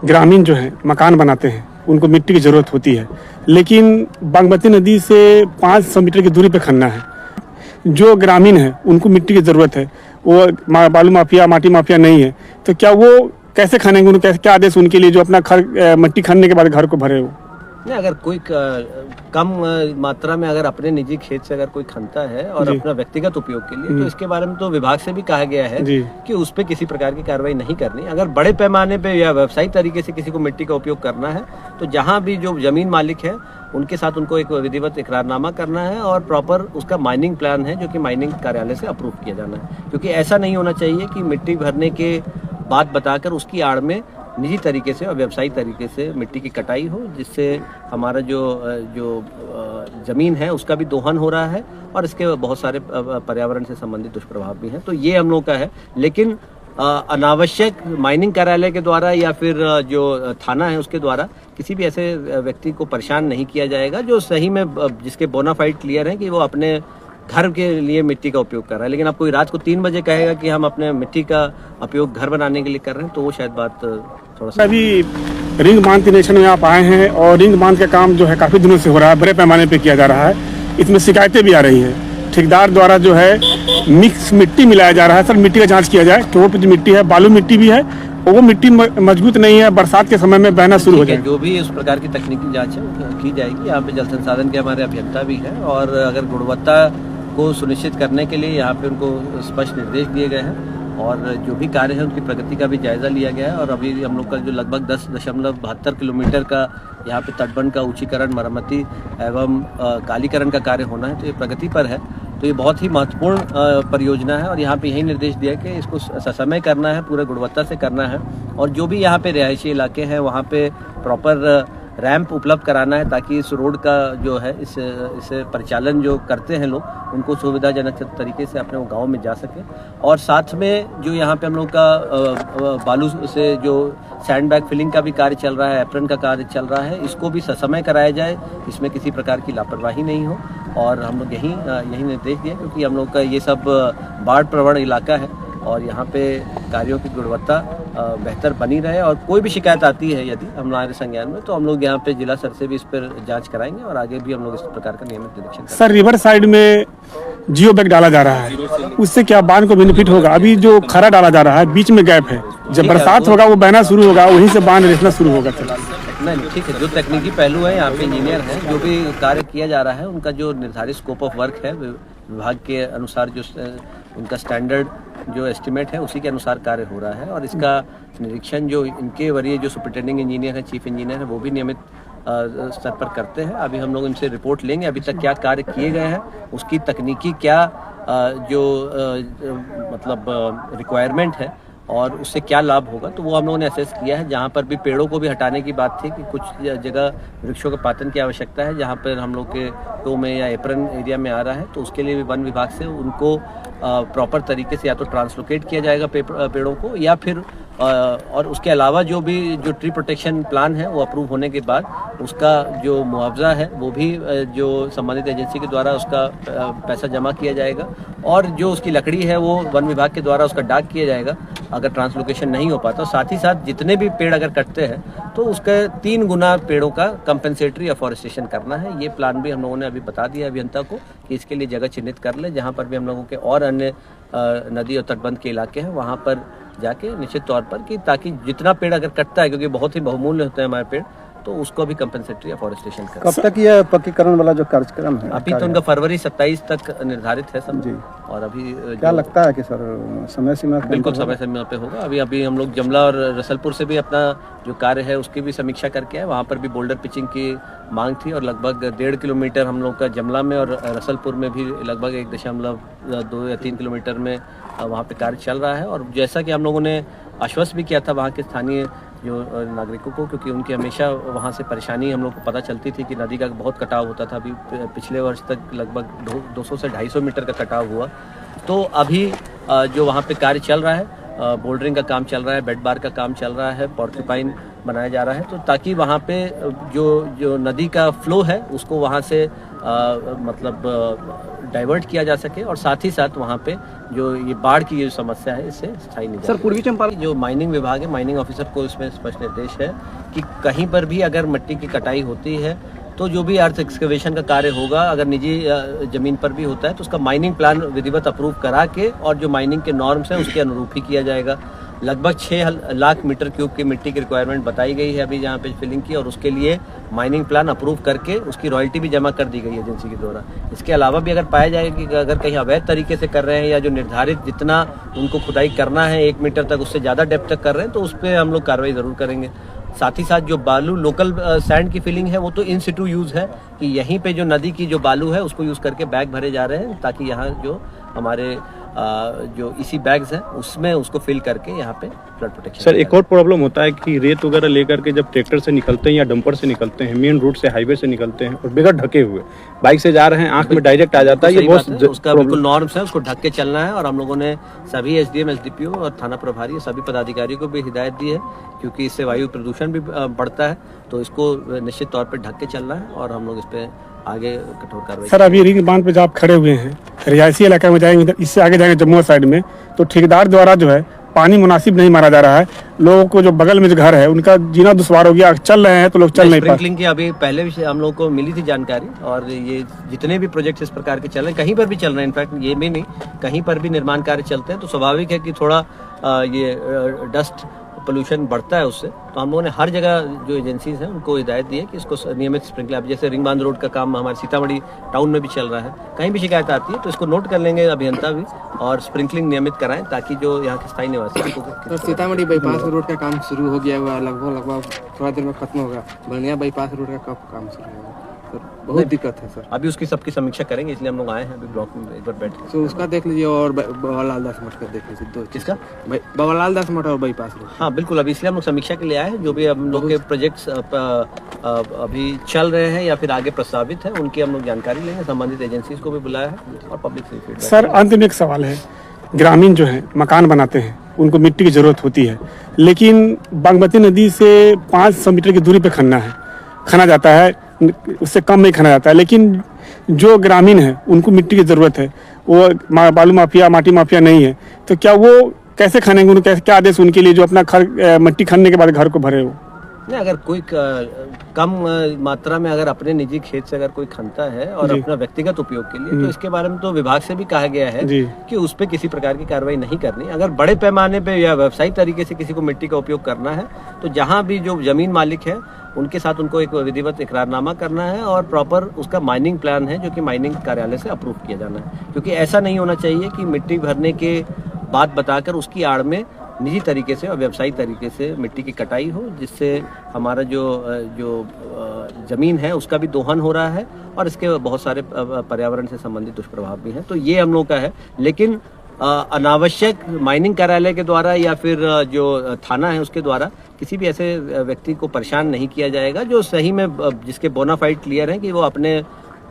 ग्रामीण जो है मकान बनाते हैं, उनको मिट्टी की ज़रूरत होती है, लेकिन बागमती नदी से 500 मीटर की दूरी पे खनना है। जो ग्रामीण है उनको मिट्टी की ज़रूरत है, वो बालू माफिया माटी माफिया नहीं है, तो क्या वो कैसे खनेंगे? उनको कैसे, क्या आदेश उनके लिए जो अपना घर मिट्टी खनने के बाद घर को भरे? वो नहीं, अगर कोई कम मात्रा में अगर अपने निजी खेत से अगर कोई खनता है और अपना व्यक्तिगत उपयोग के लिए, तो इसके बारे में तो विभाग से भी कहा गया है कि उस पर किसी प्रकार की कार्रवाई नहीं करनी। अगर बड़े पैमाने पे या व्यावसायिक तरीके से किसी को मिट्टी का उपयोग करना है तो जहां भी जो जमीन मालिक है उनके साथ उनको एक विधिवत इकरारनामा करना है और प्रॉपर उसका माइनिंग प्लान है जो कि माइनिंग कार्यालय से अप्रूव किया जाना है। क्योंकि ऐसा नहीं होना चाहिए कि मिट्टी भरने के बात बताकर उसकी आड़ में निजी तरीके से और व्यावसायिक तरीके से मिट्टी की कटाई हो, जिससे हमारा जो ज़मीन है उसका भी दोहन हो रहा है और इसके बहुत सारे पर्यावरण से संबंधित दुष्प्रभाव भी हैं। तो ये हम लोग का है, लेकिन अनावश्यक माइनिंग कार्यालय के द्वारा या फिर जो थाना है उसके द्वारा किसी भी ऐसे व्यक्ति को परेशान नहीं किया जाएगा जो सही में जिसके बोनाफाइड क्लियर है कि वो अपने घर के लिए मिट्टी का उपयोग कर रहा है। लेकिन आप कोई रात को 3 बजे कहेगा कि हम अपने मिट्टी का उपयोग घर बनाने के लिए कर रहे हैं, तो वो शायद बात थोड़ा सा। अभी रिंग बांध के नेशन में आप आए हैं और रिंग बांध का काम जो है काफ़ी दिनों से हो रहा है, बड़े पैमाने पे किया जा रहा है, इसमें शिकायतें भी आ रही हैं। ठेकेदार द्वारा जो है मिक्स मिट्टी मिलाया जा रहा है। सर, मिट्टी का जांच किया जाए कि वो जो मिट्टी है बालू मिट्टी भी है और वो मिट्टी मजबूत नहीं है, बरसात के समय में बहना शुरू हो जाए। जो भी उस प्रकार की तकनीकी जाँच है की जाएगी। यहाँ पे जल संसाधन के हमारे अभियंता भी है और अगर गुणवत्ता को सुनिश्चित करने के लिए यहाँ पे उनको स्पष्ट निर्देश दिए गए हैं और जो भी कार्य है उनकी प्रगति का भी जायजा लिया गया है। और अभी हम लोग का जो लगभग 10.72 किलोमीटर का यहाँ पे तटबंध का ऊंचीकरण, मरम्मती एवं कालीकरण का कार्य होना है, तो ये प्रगति पर है। तो ये बहुत ही महत्वपूर्ण परियोजना है और यहाँ पे यही निर्देश दिया है कि इसको ससमय करना है, पूरे गुणवत्ता से करना है और जो भी यहाँ पे रिहायशी इलाके हैं वहाँ पे प्रॉपर रैंप उपलब्ध कराना है ताकि इस रोड का जो है इस परिचालन जो करते हैं लोग उनको सुविधाजनक तरीके से अपने गांव में जा सके। और साथ में जो यहाँ पे हम लोग का बालू से जो सैंडबैग फिलिंग का भी कार्य चल रहा है, एप्रन का कार्य चल रहा है, इसको भी ससमय कराया जाए, इसमें किसी प्रकार की लापरवाही नहीं हो। और हम लोग यही निर्देश दिए क्योंकि हम लोग का ये सब बाढ़ प्रवण इलाका है और यहाँ पे कार्यों की गुणवत्ता बेहतर बनी रहे। और कोई भी शिकायत आती है यदि हमारे संज्ञान में, तो हम लोग यहाँ पे जिला स्तर से भी इस पर जांच कराएंगे और आगे भी हम लोग इस प्रकार का नियमित निरीक्षण करेंगे। सर, रिवर साइड में जियो बैग डाला जा रहा है, उससे क्या बांध को बेनिफिट होगा? अभी जो खरा डाला जा रहा है बीच में गैप है, जब बरसात होगा वो बहना शुरू होगा, वहीं से बांध रिसना शुरू होगा। नहीं, ठीक है, जो तकनीकी पहलू है यहाँ पे इंजीनियर हैं, जो भी कार्य किया जा रहा है उनका जो निर्धारित स्कोप ऑफ वर्क है विभाग के अनुसार, जो उनका स्टैंडर्ड जो एस्टिमेट है उसी के अनुसार कार्य हो रहा है। और इसका निरीक्षण जो इनके वरीय जो सुपरिटेंडिंग इंजीनियर है, चीफ इंजीनियर है, वो भी नियमित स्तर पर करते हैं। अभी हम लोग इनसे रिपोर्ट लेंगे अभी तक क्या कार्य किए गए हैं, उसकी तकनीकी क्या मतलब रिक्वायरमेंट है और उससे क्या लाभ होगा, तो वो हम लोगों ने असेस किया है। जहाँ पर भी पेड़ों को भी हटाने की बात थी कि कुछ जगह वृक्षों के पातन की आवश्यकता है जहाँ पर हम लोग के टो में या एप्रन एरिया में आ रहा है, तो उसके लिए भी वन विभाग से उनको प्रॉपर तरीके से या तो ट्रांसलोकेट किया जाएगा पेड़ों को, या फिर और उसके अलावा जो ट्री प्रोटेक्शन प्लान है वो अप्रूव होने के बाद उसका जो मुआवजा है वो भी जो संबंधित एजेंसी के द्वारा उसका पैसा जमा किया जाएगा और जो उसकी लकड़ी है वो वन विभाग के द्वारा उसका डाक किया जाएगा अगर ट्रांसलोकेशन नहीं हो पाता। साथ ही साथ जितने भी पेड़ अगर कटते हैं तो उसका 3 गुना पेड़ों का कंपेंसेटरी अफॉरेस्टेशन करना है। ये प्लान भी हम लोगों ने अभी बता दिया अभियंता को कि इसके लिए जगह चिन्हित कर ले, जहाँ पर भी हम लोगों के और अन्य नदी और तटबंध के इलाके हैं वहाँ पर जाके निश्चित तौर पर कि ताकि जितना पेड़ अगर कटता है, क्योंकि बहुत ही बहुमूल्य होते हैं हमारे पेड़, तो उसको भी कंपेंसेटरी अफॉरेस्टेशन करें। कब तक यह पक्कीकरण वाला जो कार्यक्रम है? अभी तो उनका फरवरी 27 तक निर्धारित है सब जी। और अभी क्या लगता है कि सर समय सीमा? बिल्कुल समय सीमा पे होगा। अभी हम लोग जमला और रसलपुर से भी अपना जो कार्य है उसकी भी समीक्षा करके आए। वहाँ पर भी बोल्डर पिचिंग की मांग थी और लगभग 1.5 किलोमीटर हम लोग का जमला में और रसलपुर में भी लगभग 1.2 या 3 किलोमीटर में वहाँ पे कार्य चल रहा है। और जैसा कि हम लोगों ने आश्वस्त भी किया था वहाँ के स्थानीय जो नागरिकों को, क्योंकि उनकी हमेशा वहाँ से परेशानी हम लोग को पता चलती थी कि नदी का बहुत कटाव होता था। अभी पिछले वर्ष तक लगभग 200 से 250 मीटर का कटाव हुआ। तो अभी जो वहाँ पे कार्य चल रहा है बोल्डरिंग का काम चल रहा है, बेड बार का काम चल रहा है, पॉर्क्यूपाइन बनाया जा रहा है, तो ताकि वहाँ पे जो नदी का फ्लो है उसको वहाँ से डाइवर्ट किया जा सके, और साथ ही साथ वहाँ पे जो ये बाढ़ की जो समस्या है इससे स्थायी निजात। सर, पूर्वी चंपारण जो माइनिंग विभाग है, माइनिंग ऑफिसर को इसमें स्पष्ट निर्देश है कि कहीं पर भी अगर मिट्टी की कटाई होती है तो जो भी अर्थ एक्सकवेशन का कार्य होगा, अगर निजी जमीन पर भी होता है तो उसका माइनिंग प्लान विधिवत अप्रूव करा के और जो माइनिंग के नॉर्म्स हैं उसके अनुरूप ही किया जाएगा। लगभग 6 लाख मीटर क्यूब की मिट्टी की रिक्वायरमेंट बताई गई है अभी जहाँ पे फिलिंग की, और उसके लिए माइनिंग प्लान अप्रूव करके उसकी रॉयल्टी भी जमा कर दी गई है एजेंसी के द्वारा। इसके अलावा भी अगर पाया जाएगा कि अगर कहीं अवैध तरीके से कर रहे हैं या जो निर्धारित जितना उनको खुदाई करना है 1 मीटर तक उससे ज़्यादा डेप्थ तक कर रहे हैं तो उस पर हम लोग कार्रवाई ज़रूर करेंगे। साथ ही साथ जो बालू लोकल सैंड की फिलिंग है वो तो इन सिटू यूज़ है कि यहीं पे जो नदी की जो बालू है उसको यूज़ करके बैग भरे जा रहे हैं, ताकि यहाँ जो हमारे जो इसी बैग्स हैं उसमें उसको फिल करके यहाँ पे फ्लड प्रोटेक्शन। सर, एक और प्रॉब्लम होता है कि रेत वगैरह लेकर के जब ट्रैक्टर से निकलते हैं या डंपर से निकलते हैं, मेन रोड से हाईवे से निकलते हैं और बगैर ढके हुए बाइक से जा रहे हैं, आंख में डायरेक्ट आ जाता है, ये बहुत उसका बिल्कुल नॉर्म्स है, उसको ढक के चलना है। और हम लोगों ने सभी SDM SDPO और थाना प्रभारी सभी पदाधिकारियों को भी हिदायत दी है, क्योंकि इससे वायु प्रदूषण भी बढ़ता है, तो इसको निश्चित तौर पर ढक के चलना है और हम लोग इस पे आगे कठोर कार्रवाई। सर, अभी रिंग बांध पे जब आप खड़े हुए हैं, रिहायशी इलाका में जाएंगे, इससे आगे जाएंगे जम्मू साइड में, तो ठेकेदार द्वारा जो है पानी मुनासिब नहीं मारा जा रहा है। लोगों को जो बगल में जो घर है उनका जीना दुश्वार हो गया, चल रहे हैं तो लोग चल नहीं पा रहे। स्प्रिंकलिंग की अभी पहले भी हम लोगों को मिली थी जानकारी, और ये जितने भी प्रोजेक्ट इस प्रकार के चल रहे हैं, कहीं पर भी चल रहे हैं, इनफैक्ट ये भी नहीं, कहीं पर भी निर्माण कार्य चलते हैं तो स्वाभाविक है कि थोड़ा ये डस्ट पोल्यूशन बढ़ता है उससे। तो हम लोगों ने हर जगह जो एजेंसीज हैं उनको हिदायत दी है कि इसको नियमित स्प्रिंकलर, जैसे रिंग बांध रोड का काम हमारे सीतामढ़ी टाउन में भी चल रहा है, कहीं भी शिकायत आती है तो इसको नोट कर लेंगे अभियंता भी और स्प्रिंकलिंग नियमित कराएं, ताकि जो यहाँ के स्थायी निवासी तो सीतामढ़ी बाईपास रोड का काम शुरू हो गया हुआ, लगभग थोड़ा देर में खत्म होगा। बलिया बाईपास रोड का कब काम शुरू होगा? तो बहुत दिक्कत है सर। अभी उसकी सबकी समीक्षा करेंगे, इसलिए हम लोग आए हैं अभी ब्लॉक में एक बार बैठ के। तो उसका देख लीजिए, और बाबालाल दास मठ का देख लीजिए, दो किसका? बाबालाल दास मठ और बाईपास रोड। हाँ बिल्कुल, अभी इसलिए हम लोग समीक्षा के लिए आए हैं। जो भी हम लोग के प्रोजेक्ट्स अभी चल रहे हैं या फिर आगे प्रस्तावित है उनकी हम लोग जानकारी लेंगे, संबंधित एजेंसीज को भी बुलाया है और पब्लिक से फीडबैक। सर, अंत में एक सवाल है, ग्रामीण जो है मकान बनाते हैं, उनको मिट्टी की जरूरत होती है, लेकिन बागमती नदी से 500 मीटर की दूरी पे खना जाता है, उससे कम नहीं खना जाता है। लेकिन जो ग्रामीण है उनको मिट्टी की जरूरत है, वो बालू माफिया माटी माफिया नहीं है, तो क्या वो कैसे खनेंगे? उनको क्या आदेश उनके लिए जो अपना घर मिट्टी खनने के बाद घर को भरे हो? नहीं, अगर कोई कम मात्रा में अगर अपने निजी खेत से अगर कोई खनता है और अपना व्यक्तिगत उपयोग के लिए, तो इसके बारे में तो विभाग से भी कहा गया है कि उस पे किसी प्रकार की कार्रवाई नहीं करनी। अगर बड़े पैमाने पे या व्यावसायिक तरीके से किसी को मिट्टी का उपयोग करना है तो जहाँ भी जो जमीन मालिक है उनके साथ उनको एक विधिवत इकरारनामा करना है और प्रॉपर उसका माइनिंग प्लान है जो कि माइनिंग कार्यालय से अप्रूव किया जाना है। क्योंकि ऐसा नहीं होना चाहिए कि मिट्टी भरने के बात बताकर उसकी आड़ में निजी तरीके से और व्यावसायिक तरीके से मिट्टी की कटाई हो, जिससे हमारा जो ज़मीन है उसका भी दोहन हो रहा है और इसके बहुत सारे पर्यावरण से संबंधित दुष्प्रभाव भी हैं। तो ये हम लोग का है, लेकिन अनावश्यक माइनिंग कार्यालय के द्वारा या फिर जो थाना है उसके द्वारा किसी भी ऐसे व्यक्ति को परेशान नहीं किया जाएगा जो सही में जिसके बोनाफाइड क्लियर है कि वो अपने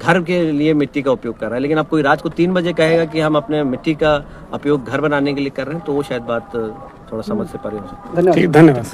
घर के लिए मिट्टी का उपयोग कर रहा है। लेकिन अब कोई रात को 3 बजे कहेगा कि हम अपने मिट्टी का उपयोग घर बनाने के लिए कर रहे हैं, तो वो शायद बात थोड़ा समझ से परे हो सकती है। धन्यवाद।